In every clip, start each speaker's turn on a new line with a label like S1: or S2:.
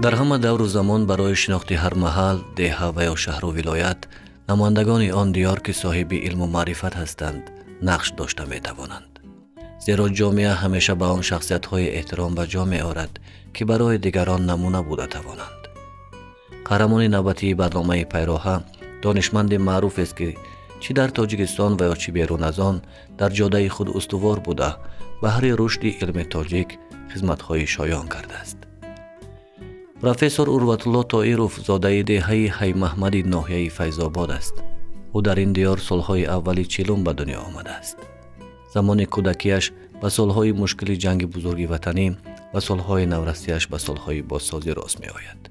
S1: در همه دور و زمان برای شناخت هر محل، دهه و یا شهر و ولایت، نمایندگان آن دیار که صاحب علم و معرفت هستند، نقش داشته می توانند. زیرا جامعه همیشه به آن شخصیت‌های احترام و جا می آورد که برای دیگران نمونه بوده توانند. قهرمان نوبتی برنامه پیراهه دانشمند معروف است که چی در تاجیکستان و یا چی بیرون از آن در جاده خود استوار بوده به هر رشد علم تاجیک خدمت‌های شایان کرده است. پروفسور اروتالله طایروف زاده دهه حی محمدی ناحیه فیض آباد است. او در این دیار سالهای اولی چهلم به دنیا آمده است. زمان کودکیش به سالهای مشکل جنگ بزرگ وطنی و سالهای نورستیش به سالهای بازسازی راست می آید.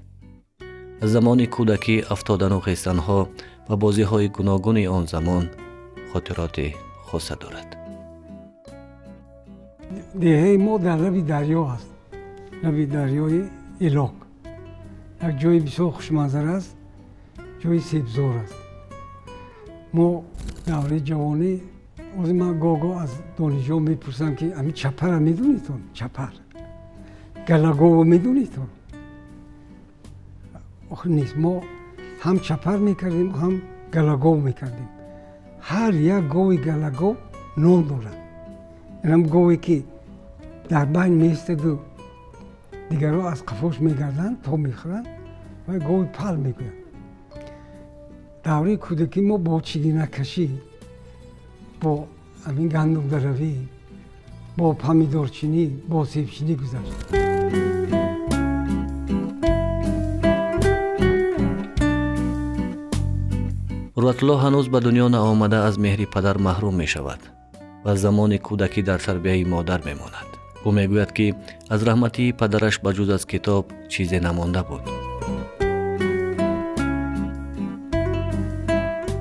S1: از زمان کودکی افتادن و خیستنها و بازیهای گوناگون آن زمان خاطرات خاص دارد.
S2: دهه ما در لب دریا است. لب دریای ایلاک. یک جای بسیار خوشمنظر است. جای سیبزار است. ما دوره جوانی من گاگا از دانشجو میپرسم که همین چپر هم میدونیتون؟ چپر گلگو میدونیتون؟ آخه نیست. ما هم چپر میکردیم هم گلگو میکردیم. هر یک گوی گلگو نام دارد. این هم گوی که در بین میستد و دیگرها از قفاش میگردن تا میخورن و گوی پل میگوین. دوره کودکی ما با چیگینه کشی، با همین گندم دروی، با پمیدارچینی، با سیبچینی گذشت.
S1: اروتالله هنوز به دنیا نآمده از مهر پدر محروم می شود و زمان کودکی در تربیه مادر می ماند. او می گوید که از رحمتی پدرش بجز از کتاب چیزی نمانده بود.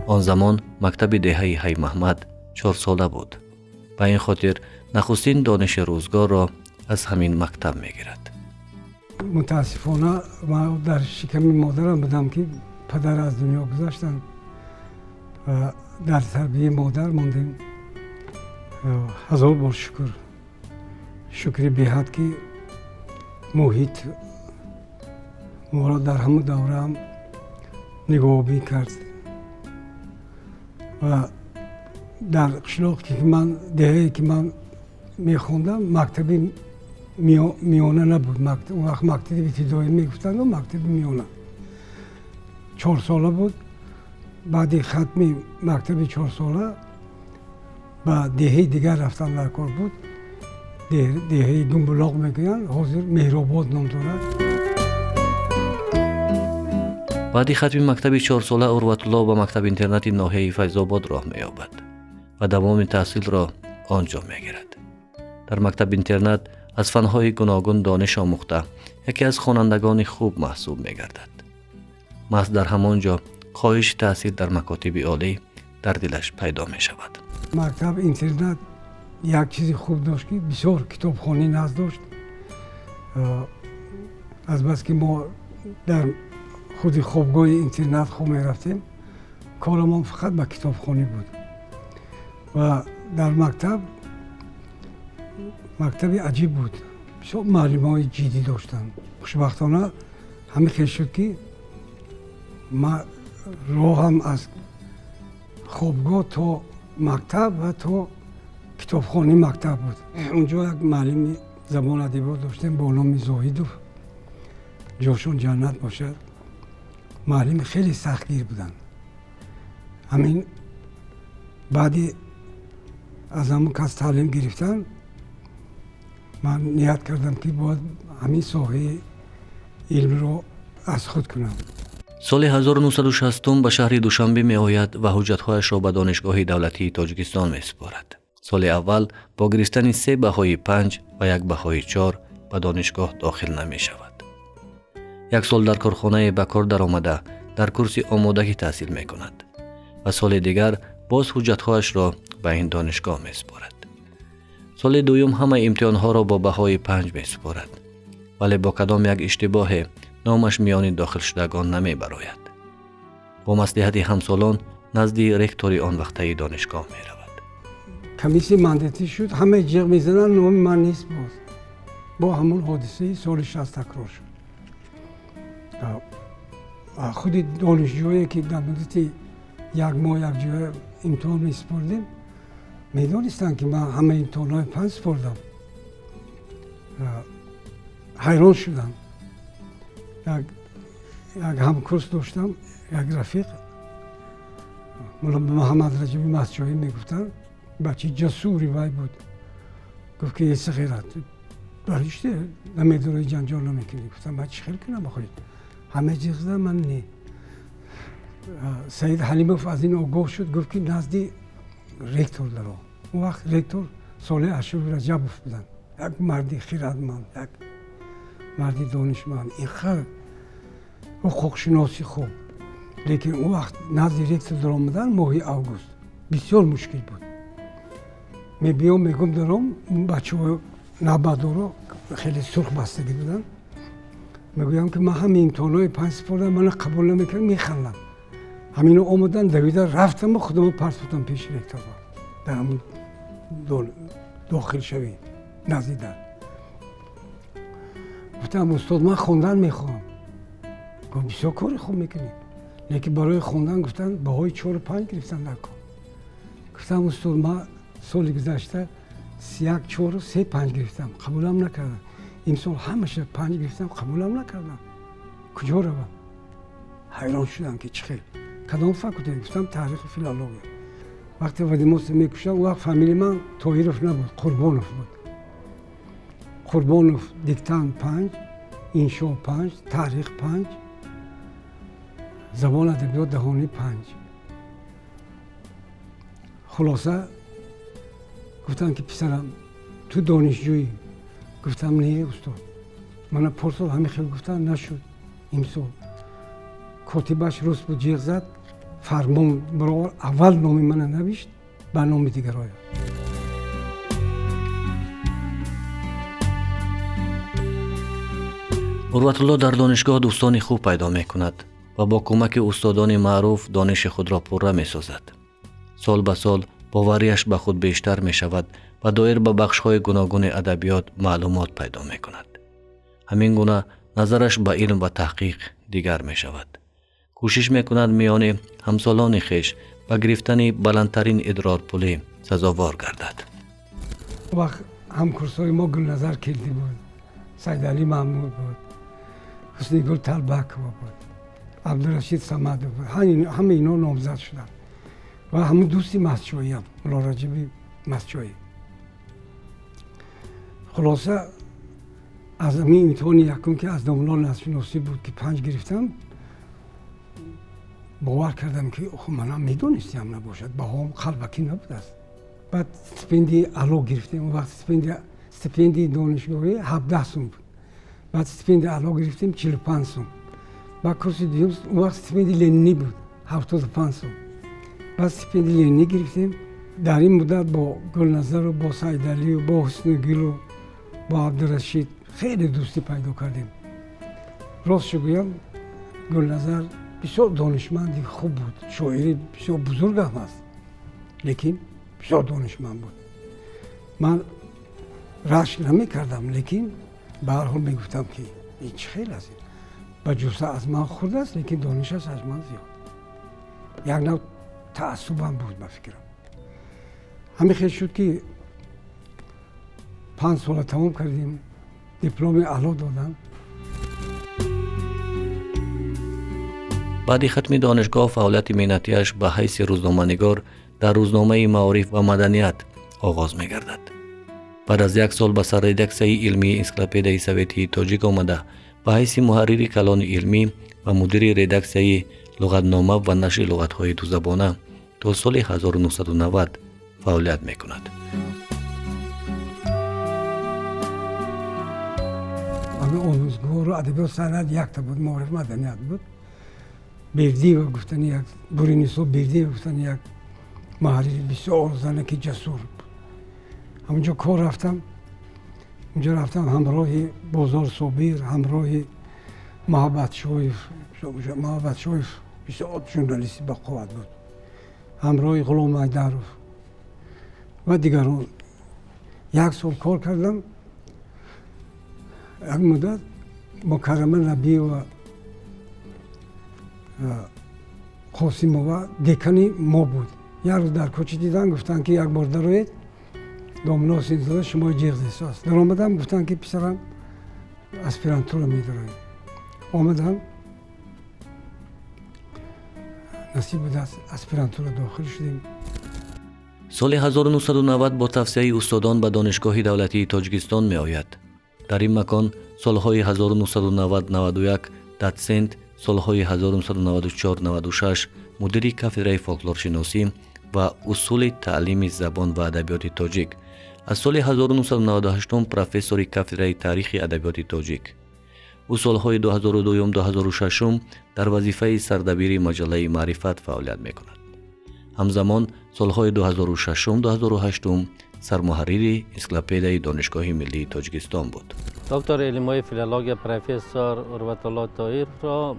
S1: آن زمان مکتب دهه حی محمد 4 ساله بود. به این خاطر نخستین دانش روزگار را از همین مکتب می گیرد.
S2: متاسفانه ما در شکم مادرم بودم که پدر از دنیا گذشتن و در تربیه مادر ماندیم. هزار بار شکر بی‌حد که محیط ما را در همه دوره هم نگاه‌آبی کرد و در قشلاق که من دهه‌ای که من میخوندم مکتبی میانه نبود. اون وقت مکتب ابتدایی میگفتند و مکتب میانه 4 ساله بود. بعد ختم مکتب 4 ساله و دهه دیگر رفتن در کار بود. دهه گنبلاغ میگویند، حاضر مهرآباد نام دارد.
S1: بعد ختم مکتب 4 ساله اروتالله به مکتب اینترنتی ناحیه فیض آباد راه می‌یابد و دوام تحصیل را آنجا می‌گیرد. در مکتب اینترنت از فن‌های گوناگون دانش آموخته یکی از خوانندگان خوب محسوب می‌گردد. محض در همانجا خواهش تحصیل در مکاتب عالی در دلش پیدا می‌شود.
S2: مکتب اینترنت یک چیزی خوب داشت که بسیار کتابخوانی نزد داشت. از بس که ما در خود خوابگاه اینترنت خوب می‌رفتیم، کارمان فقط به کتابخوانی بود. و در مکتب عجیب بود. بسیار معلم‌های جدی داشتن. خوشبختانه همین خیلی شد که ما راهم از خوابگاه تا مکتب و تا کتابخانه مکتب بود. اونجا یک معلم زبان ادبیات داشتیم با نام زاهدوف، جاشون جنت باشد. معلم خیلی سختگیر بودن. همین بعدی از همون کس تعلیم گرفتن من نیت کردم که باید همین ساحه علم رو از خود کنم.
S1: سال 1960 به شهر دوشنبه می آید و حجت‌هایش را به دانشگاه دولتی تاجیکستان می سپارد. سال اول با گرفتن 3 بهای 5 و 1 بهای 4 به دانشگاه داخل نمی شود. 1 سال در کارخانه به کار در آمده در کورس آمادگی تحصیل می کند و سال دیگر باز حجت‌هایش را به این دانشگاه می سپارد. سال دوم همه امتحان‌ها را با بهای 5 می سپارد، ولی با کدام یک اشتباه نامش میان داخل شدگان نمی براید. با مصلحت همسالان نزد رکتور آن وقته دانشگاه می رود.
S2: کمیسی مندتی شد، همه جیغ میزنن نام من نیست. با همون حادثه سال 60 تکرار شد. خود دانشجویی که در مدت یک ماه یک جای امتحان میسپردیم میدانستند که من همه امتحانهای 5 سپردم. حیران شدم. یک همکورس داشتم، یک رفیق مولا محمد رجبی مسجوعی میگفتن، بچه جسوری وای بود. گفت که یه خیرت برایشته نمیدونه جنجال نمیکنی. گفتم من چی خیلی کنم بخواهید همه چیز من نی. سید حلیموف از این آگاه شد، گفت که نزدی رکتور دارم. اون وقت رکتور سال اشرف رجبوف بودن، یک مردی خیرتمند، یک مردی دانشمند، این خیلی حقوق شناسی خوب. لیکن اون وقت نزد رکتور در آمدن ماهی اوگوست بسیار مشکل بود. می بیام میگم دارم، بچه ها نبدارا خیلی سرخ بستگی بودن، میگویم که من همین امتحانهای 5 سپردم، من قبول نمیکردم، میخندم. همینو آمدن دویده رفتم و خودمو پرت بودم پیش رکتور در همون داخل شوی نزدیدن. گفتم استاد من خوندن میخوام. گفت بسیار کاری خوب میکنی، لیکن برای خوندن گفتن بهای 4 و 5 گرفتن در کار. گفتم استاد من سال گذشته 31 4 و 3 5 گرفتم، قبولم نکردم. این سال همشه 5 گرفتم، قبولم نکردم. کجا روم؟ حیران شدم که چه خیلی کدام فکر گفتم تاریخ فیلولوژی. وقتی وادیموس میکشم وقت فامیلی من طاهیروف نبود، قربانوف بود. قربانوف دیکتان 5، انشا 5، تاریخ 5، زبان ادبیات دهانی 5. خلاصه گفتن که پسرم تو دانشجویی؟ گفتم نه استاد. من پرسید همین خیلی گفتن نشد. امسال کاتبش روز بود جیغ زد، فرمان برای اول نامی من نوشت، به نام دیگر آید.
S1: مروت در دانشگاه دوستانی خوب پیدا می کند و با کمک استادان معروف دانش خود را پرره می سازد. سال به سال باوریش به خود بیشتر می شود و دایر به بخش‌های گوناگون ادبیات معلومات پیدا می کند. همین گونه نظرش به علم و تحقیق دیگر می شود. کوشش می کند میان همسالان خیش به گرفتن بلندترین ادرار پولی سزاوار گردد.
S2: وقت همکورسای ما گلنظر کلدی بود، سید علی محمود بود، حسنی گل طلبک بود، عبدالرشید صمد بود. همه اینا نامزد شدن و همون دوستی مسجوعی هم، مولا رجبی مسجوعی. خلاصه از همین امتحان یکم که از داملال نصف‌شناسی بود که 5 گرفتم، باور کردم که خب من هم میدونستیم نباشد، بهام خلبکی نبود است. بعد استیپندی علا گرفتیم. اون وقت استیپندی دانشگاهی 17 سوم بود. بعد استیپندی علا گرفتیم 45 سوم. بعد کورس دیوم اون وقت استیپندی لنینی بود 75 سوم. بعد استیپندی لنینی گرفتیم. در این مدت با گلنظر و با سید علی و با حسن گل و با عبدالرشید خیلی دوستی پیدا کردیم. راستش بگویم گلنظر بسیار دانشمندی خوب بود، شاعری بسیار بزرگ هم است، لیکن بسیار دانشمند بود. من رشک نمی کردم، لیکن به هر حال می گفتم که این چه خیلی است، به جوسه از من خورده است، لیکن دانشش از من زیاد. یک نوع تعصبم بود به فکرم. همین خیلی شد که 5 سال تمام کردیم، دیپلم اعلا دادن.
S1: بعد ختم دانشگاه فعالیت مهنتیش به حیث روزنامه‌نگار در روزنامه معارف و مدنیت آغاز می گردد. بعد از 1 سال به سر ردکسیه علمی انسیکلوپدیای سویتی تاجیک آمده به حیث محرر کلان علمی و مدیر ردکسیه لغتنامه و نشر لغت‌های دوزبانه تا سال 1990 فعالیت می کند.
S2: آموزگار و ادبیات سند یک تا بود، معارف مدنیت بود. بردی و گفتن یک بورینیسو بردی و گفتن یک محرر بسیار زنکی جسور بود. همونجا کار رفتم، اونجا رفتم همراه بازار صابیر، همراه محبت شایف بسیار ژورنالیستی با قوت بود، همراه غلام ایدروف و دیگران. 1 سال کار کردم. یک مدت مکرمه نبی و قاسمова دکانی ما بود. یک روز در کوچه دیدن گفتن که یک بار دروید دامناس این زده شما جیغزیست است. در آمدم گفتن که پسرم اسپرانتورا می دروید. آمدم نصیب بود از اسپرانتورا داخل شدیم.
S1: سال 1990 با توصیه استادان به دانشگاه دولتی تاجیکستان می آید. در این مکان سالهای 1990-91 داتسنت، سالهای 1994-96 مدیر کافدره فولکلورشناسی و اصول تعلیم زبان و ادبیات تاجیک. از سال 1998 پروفسور کافدره تاریخ ادبیات تاجیک. او سالهای 2002-2006 در وظیفه سردبیر مجله معرفت فعالیت می کند. همزمان سالهای 2006-2008 سرمحرر انسیکلوپدیای دانشگاه ملی تاجیکستان بود.
S3: دکتر علمای فیلولوژی پروفسور اروت الله طاهر را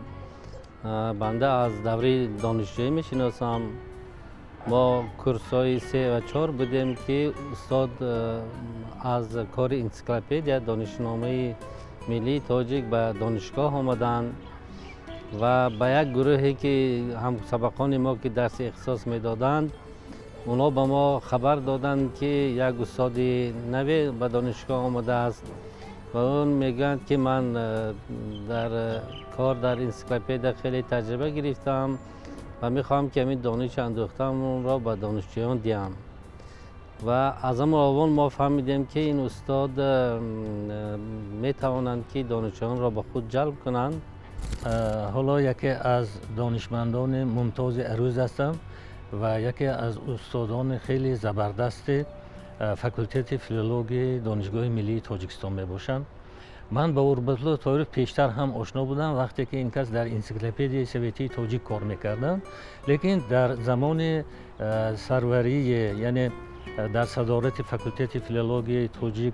S3: بنده از دوره دانشجویی میشناسم. ما کورس‌های 3 و 4 بودیم که استاد از کار انسیکلوپدیا دانشنامه ملی تاجیک به دانشگاه آمدند و به یک گروهی که هم سبقان ما که درس اختصاص میدادند اونا به ما خبر دادند که یک استاد نوی به دانشگاه آمده است و اون میگن که من در کار در انسیکلوپدیا خیلی تجربه گرفتم و میخوام که همین دانش اندوختم اون را به دانشجویان دیم. و از همون اول ما فهمیدیم که این استاد میتوانند که دانشجویان را به خود جلب کنند.
S4: حالا یکی از دانشمندان ممتاز عروض هستم و یکی از استادان خیلی زبردست فاکولته فیلولوژی دانشگاه ملی تاجیکستان می باشم. من با اروت الله طاهر پیشتر هم آشنا بودم وقتی که این کس در انسیکلوپدیای سویتی تاجیک کار میکردن، لیکن در زمان سروری یعنی در صدارت فاکولته فیلولوژی تاجیک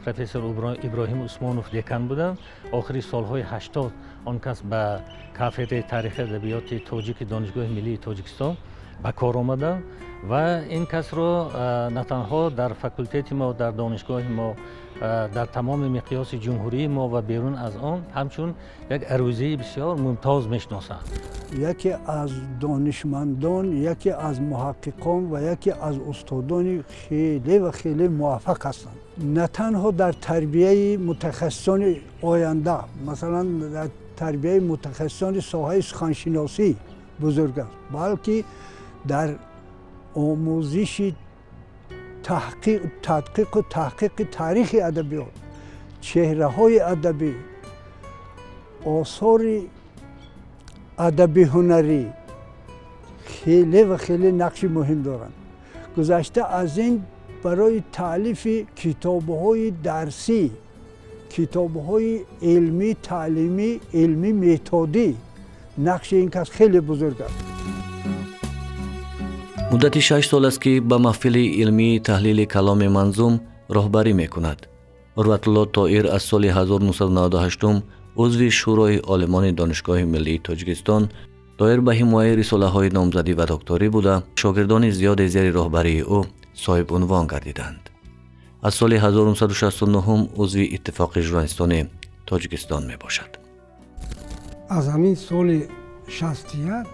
S4: پروفسور ابراهیم عثمانوف دکان بودن. آخری سالهای 80 آن کس به کافدره تاریخ ادبیات تاجیک دانشگاه ملی تاجیکستان به کار آمدن و این کس را نه تنها در فاکولته ما در دانشگاه ما در تمام مقیاس جمهوری ما و بیرون از آن همچون یک عروضی بسیار ممتاز میشناسند.
S5: یکی از دانشمندان، یکی از محققان و یکی از استادان خیلی و خیلی موفق هستند. نه تنها در تربیه متخصصان آینده، مثلا در تربیه متخصصان ساحه سخنشناسی بزرگ است، بلکه در آموزش تحقیق و تحقیق تاریخ ادبیات، چهره های ادبی، آثار ادبی هنری خیلی و خیلی نقش مهم دارند. گذشته از این برای تالیف کتاب‌های درسی، کتاب‌های علمی تعلیمی، علمی متدی نقش این کس خیلی بزرگ است.
S1: مدتی 6 سال است که به محفل علمی تحلیل کلام منظوم راهبری میکند. اروت الله طاهر از سال 1998 عضو شورای عالمان دانشگاه ملی تاجیکستان دایر به حمایت رساله‌های نامزدی و دکتری بوده، شاگردان زیاد زیر راهبری او صاحب عنوان گردیدند. از سال 1969 عضو اتفاق ژورنالیستان تاجیکستان می باشد.
S2: از همین سال 61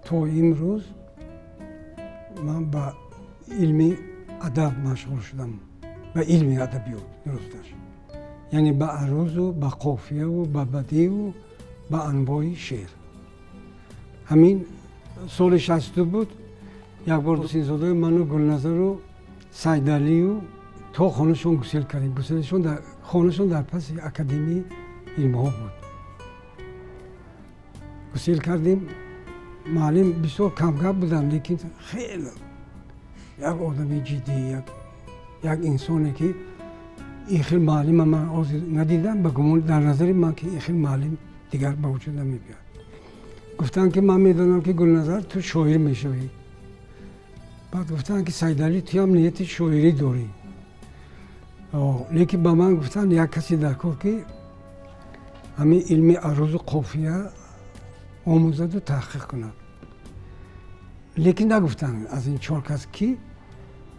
S2: تا امروز من با علم ادب مشغول شدم، به علم ادبیات درستش، یعنی به عروض و به قافیه و به بدیع و به انواع شعر. همین سال 62 بود، یک بار سینزاده من و گلنظر و سیدعلی و تا خانهشون گسیل کردیم. گسیلشون در خانهشون در پس اکادمی علم ها بود. گسیل کردیم. معلم بسیار کمگپ بودن، لیکن خیلی یک آدمی جدی، یک انسانی که این خیلی معلم من ندیدم، به گمان در نظر من که این خیلی معلم دیگر به وجود نمی‌بیاد. گفتن که من میدونم که گلنظر تو شاعر میشوی. بعد گفتن که سیدعلی تو هم نیت شاعری داری. لیکن به من گفتن یک کسی در کار که همین علم عروض و قافیه آموزد و تحقیق کند. لیکن نگفتن از این 4 کس کی.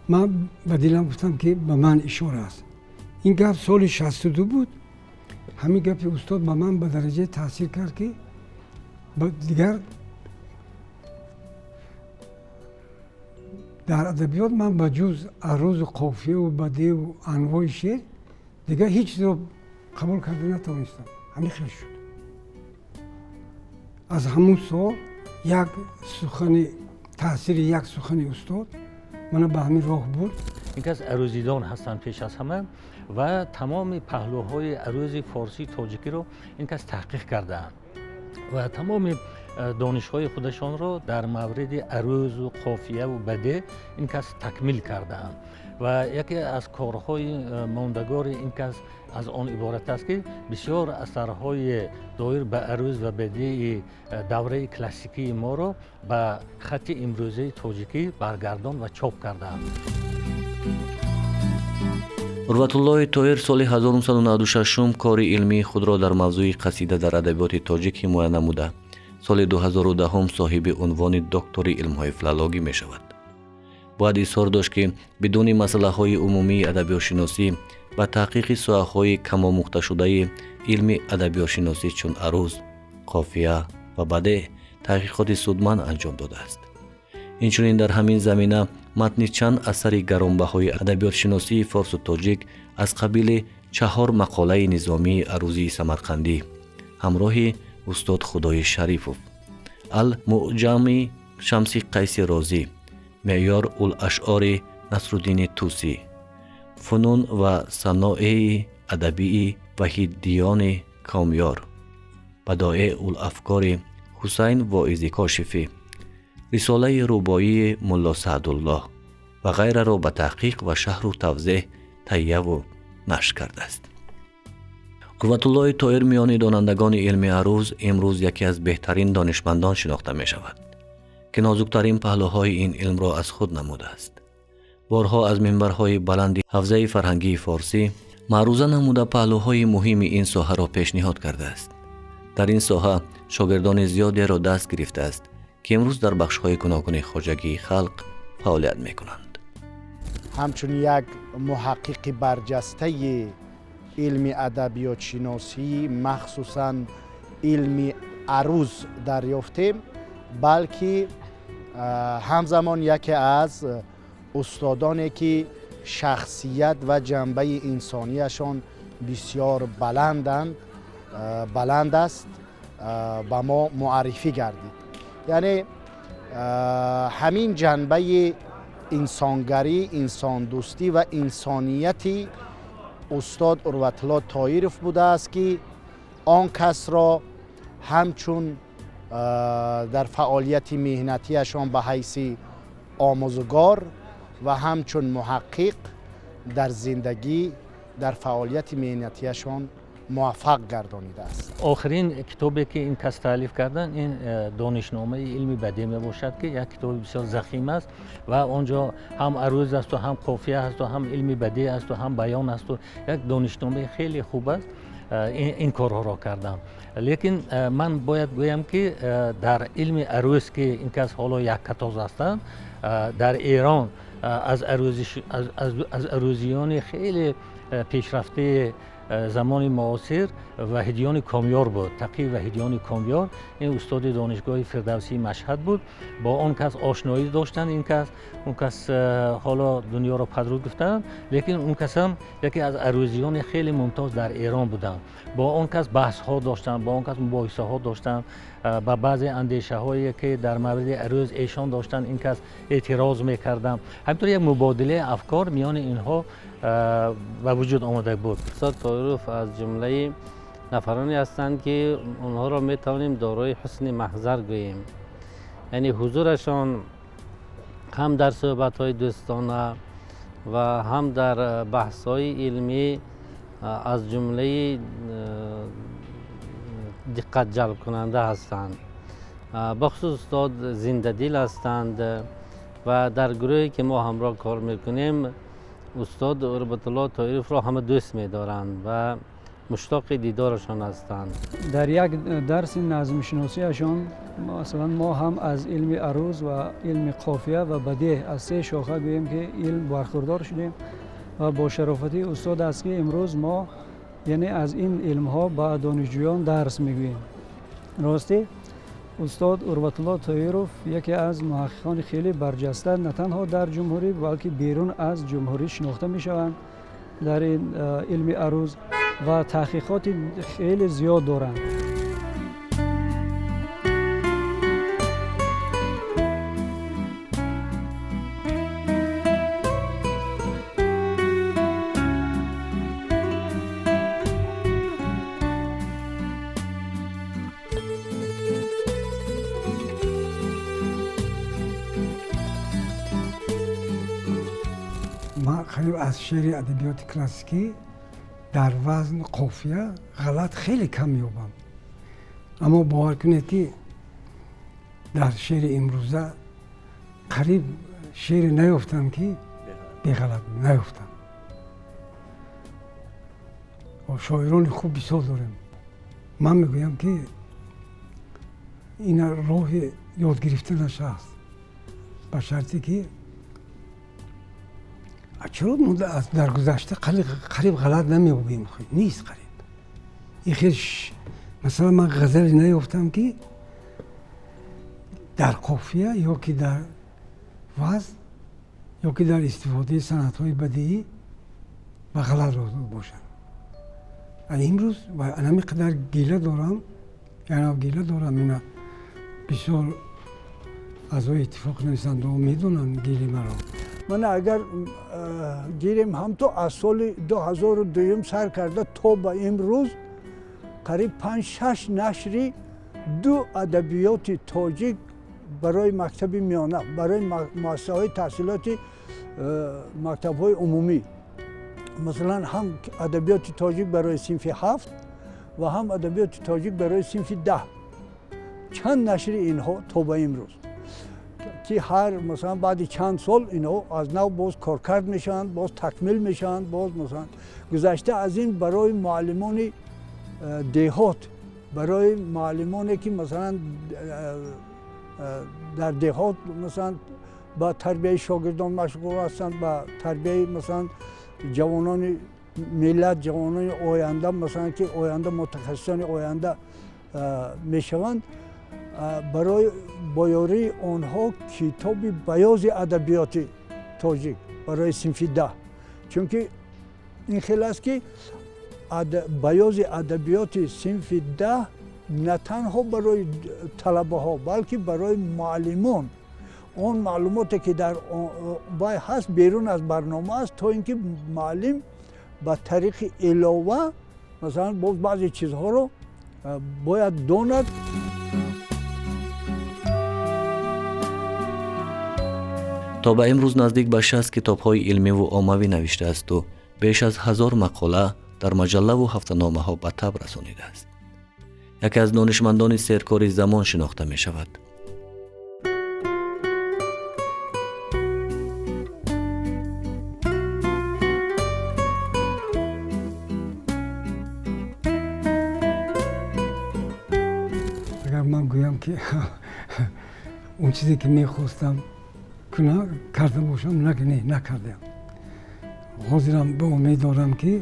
S2: من به دلم گفتم که به من اشاره است. این گپ سال 62 بود. همین گپ استاد به من به درجه تاثیر کرد که دیگر در ادبیات من به جز عروض و قافیه و بدیع و انواع شعر دیگر هیچ چیز رو قبول کرده نتوانستم. همین خیلی شد. از همون سال یک سخن تاثیر یک سخن استاد من به همین راه برد.
S4: این از عروضیدان هستند پیش از همه و تمام پهلوهای عروض فارسی تاجیکی رو این از تحقیق کردند و تمام دانش‌های خودشان را در مورد عروض و قافیه و بدیع این کس تکمیل کردند و یکی از کارهای ماندگار این کس از آن عبارت است که بسیار اثرهای دایر به عروض و بدیع دوره کلاسیکی ما را به خط امروزی تاجیکی برگردان و چاپ کردند.
S1: урватуллоҳи тоир соли 1996 кори илмии худро дар мавзӯи қасида дар адабиёти тоҷик ҳимоя намуда соли 2010 соҳиби унвони доктори илмҳои филологӣ мешавад. бояд изҳор дошт ки бидуни масъалаҳои умумии адабиётшиносӣ ба таҳқиқи соҳаҳои камомӯхташудаи илми адабиётшиносӣ чун арӯз, қофия ва бадеъ таҳқиқоти судманд анҷом додааст. инчунин дар ҳамин замина матни чанд асари гаронбаҳои адабиётшиносии форсу тоҷик аз қабили 4 мақолаи низомии арӯзии самарқандӣ ҳамроҳи устод худои шарифов, ал-муъҷами шамси қайси розӣ, меъёр ул-ашъори насруддини тусӣ, фунун ва саноеи адабии ваҳиддиёни комёр, бадоеъ ул-афкори ҳусайн воизи кошифӣ, рисолаи рубоии мулло саъдуллоҳ ва ғайраро ба таҳқиқ ва шаҳру тавзеҳ таҳияву нашр кардааст. урватуллоҳи тоир миёни донандагони илми арӯз имрӯз яке аз беҳтарин донишмандон шинохта мешавад ки нозуктарин паҳлӯҳои ин илмро аз худ намудааст. борҳо аз минбарҳои баланди ҳавзаи фарҳангии форсӣ маъруза намуда паҳлӯҳои муҳими ин соҳаро пешниҳод кардааст. дар ин соҳа шогирдони зиёдеро даст гирифтааст ки имрӯз дар бахшҳои гуногуни хоҷагии халқ фаъолият мекунанд.
S6: ҳамчун як муҳаққиқи барҷастаи илми адабиётшиносӣ махсусан илми арӯз дарёфтем, балки ҳамзамон яке аз устодоне ки шахсият ва ҷанбаи инсонияшон бисёр баланд аст ба мо муаррифӣ гардид. яъне ҳамин ҷанбаи инсонгарӣ, инсондӯстӣ ва инсонияти устод урватулло тоиров будааст ки он касро ҳамчун дар фаъолияти меҳнатиашон ба ҳайси омӯзгор ва ҳамчун муҳаққиқ дар зиндагӣ дар фаъолияти меҳнатиашон муваффақ гардонидааст.
S4: آخرین کتابی که این کس تألیف کردن این دانشنامه علمی بدیع میباشد که یک کتاب بسیار ضخیم است و آنجا هم عروض است و هم قافیه است و هم علمی بدیع است و هم بیان است و یک دانشنامه خیلی خوب است. این کارها را کردم. لیکن من باید گویم که در علم عروض که این کس حالا یک کتاز هستند در ایران از عروضیان خیلی پیشرفته زمان معاصر وحیدیان کامیار بود. تقی وحیدیان کامیار این استاد دانشگاه فردوسی مشهد بود. با آن کس آشنایی داشتند. این کس اون کس حالا دنیا را پدرود گفتند، لیکن اون کس هم یکی از عروضیان خیلی ممتاز در ایران بودند. با آن کس بحث ها داشتند، با آن کس مباحثه ها داشتند. با بعضی اندیشه هایی که در مورد عروض ایشان داشتند این کس اعتراض میکردند. همینطور یک مبادله افکار میان اینها به وجود آمده بود.
S3: استاد طایروف از جمله نفرانی هستند که اونها را میتوانیم دارای حسن محضر گوییم. یعنی حضورشان هم در صحبت‌های دوستانه و هم در بحث‌های علمی از جمله دقت جلب کننده هستند. بخصوص استاد زنده دل هستند و در گروهی که ما همراه کار میکنیم استاد اربطالله طایروف را همه دوست می‌دارند و مشتاق دیدارشان هستند.
S7: در یک درس نظم شناسیشان مثلا ما هم از علم عروض و علم قافیه و بدیع از سه شاخه گوییم که علم برخوردار شدیم و با شرافتی استاد است که امروز ما یعنی از این علم ها با دانشجویان درس میگوییم. راستی استاد اربطالله طاهیروف یکی از محققان خیلی برجسته نه تنها در جمهوری بلکه بیرون از جمهوری شناخته می شوند در این علم عروض و تحقیقات خیلی زیاد دارند.
S2: ما قریب از شعر ادبیات کلاسیکی در وزن قافیه غلط خیلی کم می‌یابم، اما باور کنید که در شعر امروزه قریب شعر نیافتم که بی غلط نیافتم. و شاعران خوب بسیار داریم. من میگویم که این راه یاد گرفتنش هست، به شرطی که چرا ما در گذشته قریب غلط نمی‌یابیم؟ نیست قریب. این خیلی مثلا من غزلی نیافتم که در قافیه یا که در وزن یا که در استفاده صنعت‌های بدیعی و غلط را باشن. امروز و همین قدر گیله دارم، یعنی گیله دارم، اینا بسیار اعضای اتفاق نویسنده ها میدونن گیله مرا.
S5: من اگر گیریم هم تو از سال 2002 سر کرده تا به امروز قریب 5-6 نشری 2 ادبیات تاجیک برای مکتب میانه، برای مؤسسه های تحصیلاتی مکتب های عمومی، مثلا هم ادبیات تاجیک برای صنف 7 و هم ادبیات تاجیک برای صنف 10. چند نشر اینها تا به امروز که هر مثلا بعد چند سال اینها از نو باز کارکرد میشن، باز تکمیل میشن، باز مثلا گذشته از این برای معلمان دهات، برای معلمانی که مثلا در دهات مثلا با تربیت شاگردان مشغول هستند، با تربیت مثلا جوانان ملت، جوانان آینده، مثلا که آینده متخصصان آینده میشوند، برای بیاری آنها کتاب بیاض ادبیات تاجیک برای صنف 10. چون که این خیلی است که بیاض ادبیات صنف 10 نه تنها برای طلبه ها بلکه برای معلمان اون معلوماتی که در باید هست بیرون از برنامه است تا اینکه معلم با طریق علاوه مثلا بعضی چیزها رو باید داند.
S1: تا به امروز نزدیک به 60 کتاب‌های علمی و عاموی نوشته است و بیش از 1000 مقاله در مجله و هفته‌نامه‌ها به تب رسانیده است. یکی از دانشمندان سرکار زمان شناخته می شود.
S2: اگر من گویم که اون چیزی که میخواستم کنم کرده باشم، نکردم. حاضرم به امید دارم که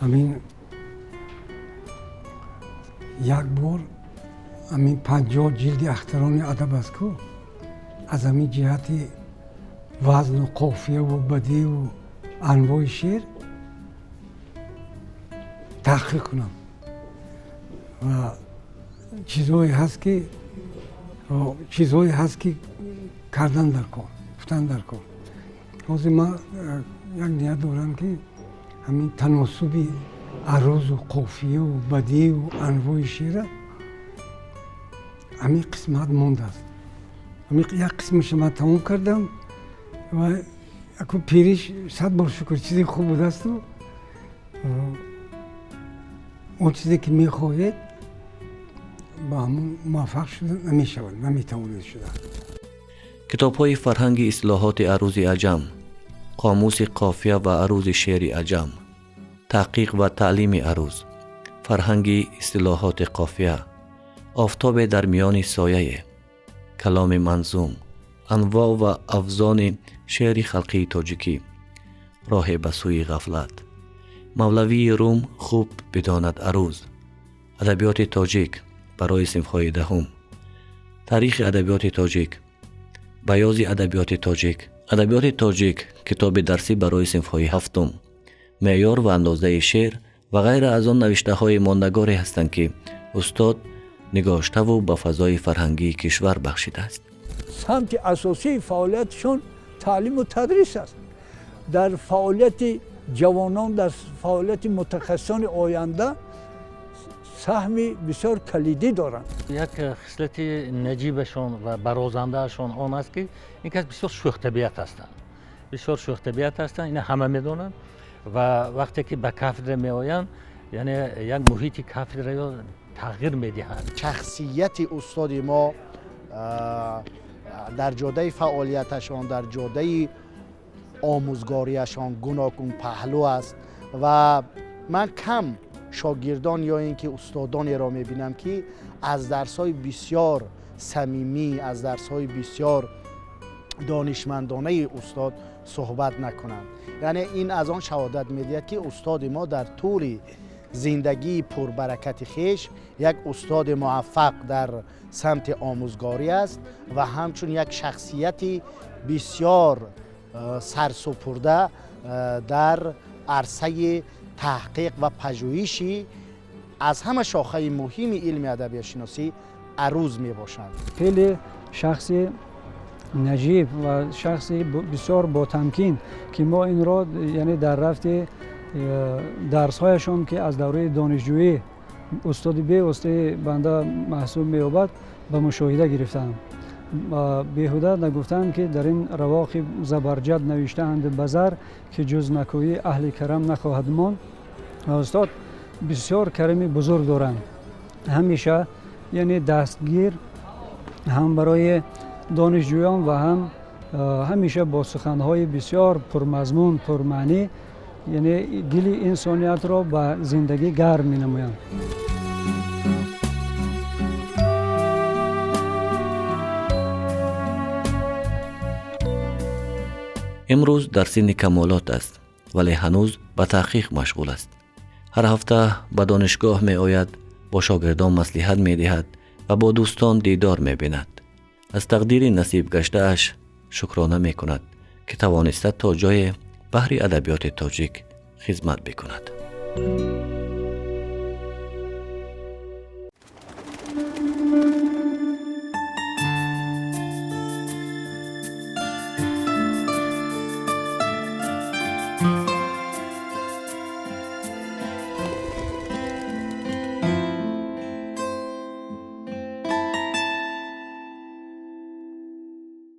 S2: همین یک بار همین 50 جلد اختران ادب است که از همین جهت وزن و قافیه و بدیع و انواع شعر تحقیق کنم و چیزهایی هست که کردن در کار، گفتن در کار. حاضر من یک نیت دارم که همین تناسب عروض و قافیه و بدیع و انواع شعر همین قسمت مونده است. همین یک قسمش من تمام کردم و اکو پیریش 100 بار شکر چیزی خوب بوده است و اون چیزی که میخواهید با همون موفق شدن نمیشوند، نمیتوانید شدن.
S1: کتاب‌های فرهنگ اصطلاحات عروض عجم، قاموس قافیه و عروض شعر عجم، تحقیق و تعلیم عروض، فرهنگ اصطلاحات قافیه، آفتاب در میان سایه، کلام منظوم، انواع و افزان شعر خلقی تاجیکی، راه به سوی غفلت، مولوی روم خوب بداند عروض، ادبیات تاجیک برای صنف‌های دهم، تاریخ ادبیات تاجیک، بیاض ادبیات تاجیک. ادبیات تاجیک کتاب درسی برای صنف‌های هفتم، معیار و اندازه شعر و غیر از آن نوشته‌های ماندگاری هستند که استاد نگاشته و به فضای فرهنگی کشور بخشیده است.
S5: سمت اساسی فعالیتشون تعلیم و تدریس است. در فعالیت جوانان، در فعالیت متخصصان آینده سهمی بسیار کلیدی دارند.
S4: یک خصلت نجیبشون و برازندهشون آن است که اینکه بسیار شوخ طبیعت هستند. بسیار شوخ طبیعت هستند، این همه میدونن و وقتی که به کافدره می آیند یعنی یک محیط کافدره را تغییر میدهند.
S6: شخصیت استاد ما در جاده فعالیتشان، در جاده آموزگاریشان گوناگون پهلو است و من کم شاگردان یا اینکه استادانی را میبینم که از درس‌های بسیار صمیمی، از درس‌های بسیار دانشمندانه استاد صحبت نکنند. یعنی این از آن شهادت میدهد که استاد ما در طول زندگی پربرکت خویش یک استاد موفق در سمت آموزگاری است و همچون یک شخصیت بسیار سرسپرده در عرصه تحقیق و پژوهشی از همه شاخه مهم علم ادبیات شناسی عروض می باشند.
S7: خیلی شخصی نجیب و شخصی بسیار با تمکین که ما این را یعنی در رفت درس‌هایشان که از دوره دانشجویی استاد به استاد بنده محسوب می‌یابد به مشاهده گرفتم. بیهوده نگفتند که در این رواقی زبرجد نوشته‌اند بزر که جز نکویی اهل کرم نخواهد ماند. استاد بسیار کرمی بزرگ دارند. همیشه یعنی دستگیر هم برای دانشجویان و هم همیشه با سخنهای بسیار پرمضمون پرمعنی یعنی دل انسانیت را به زندگی گرم می نمایند.
S1: امروز در سن کمالات است ولی هنوز به تحقیق مشغول است. هر هفته به دانشگاه می آید، با شاگردان مصلحت می دهد و با دوستان دیدار می بیند. از تقدیر نصیب گشته اش شکرانه می کند که توانسته تا جای بحر ادبیات تاجیک خدمت بکند.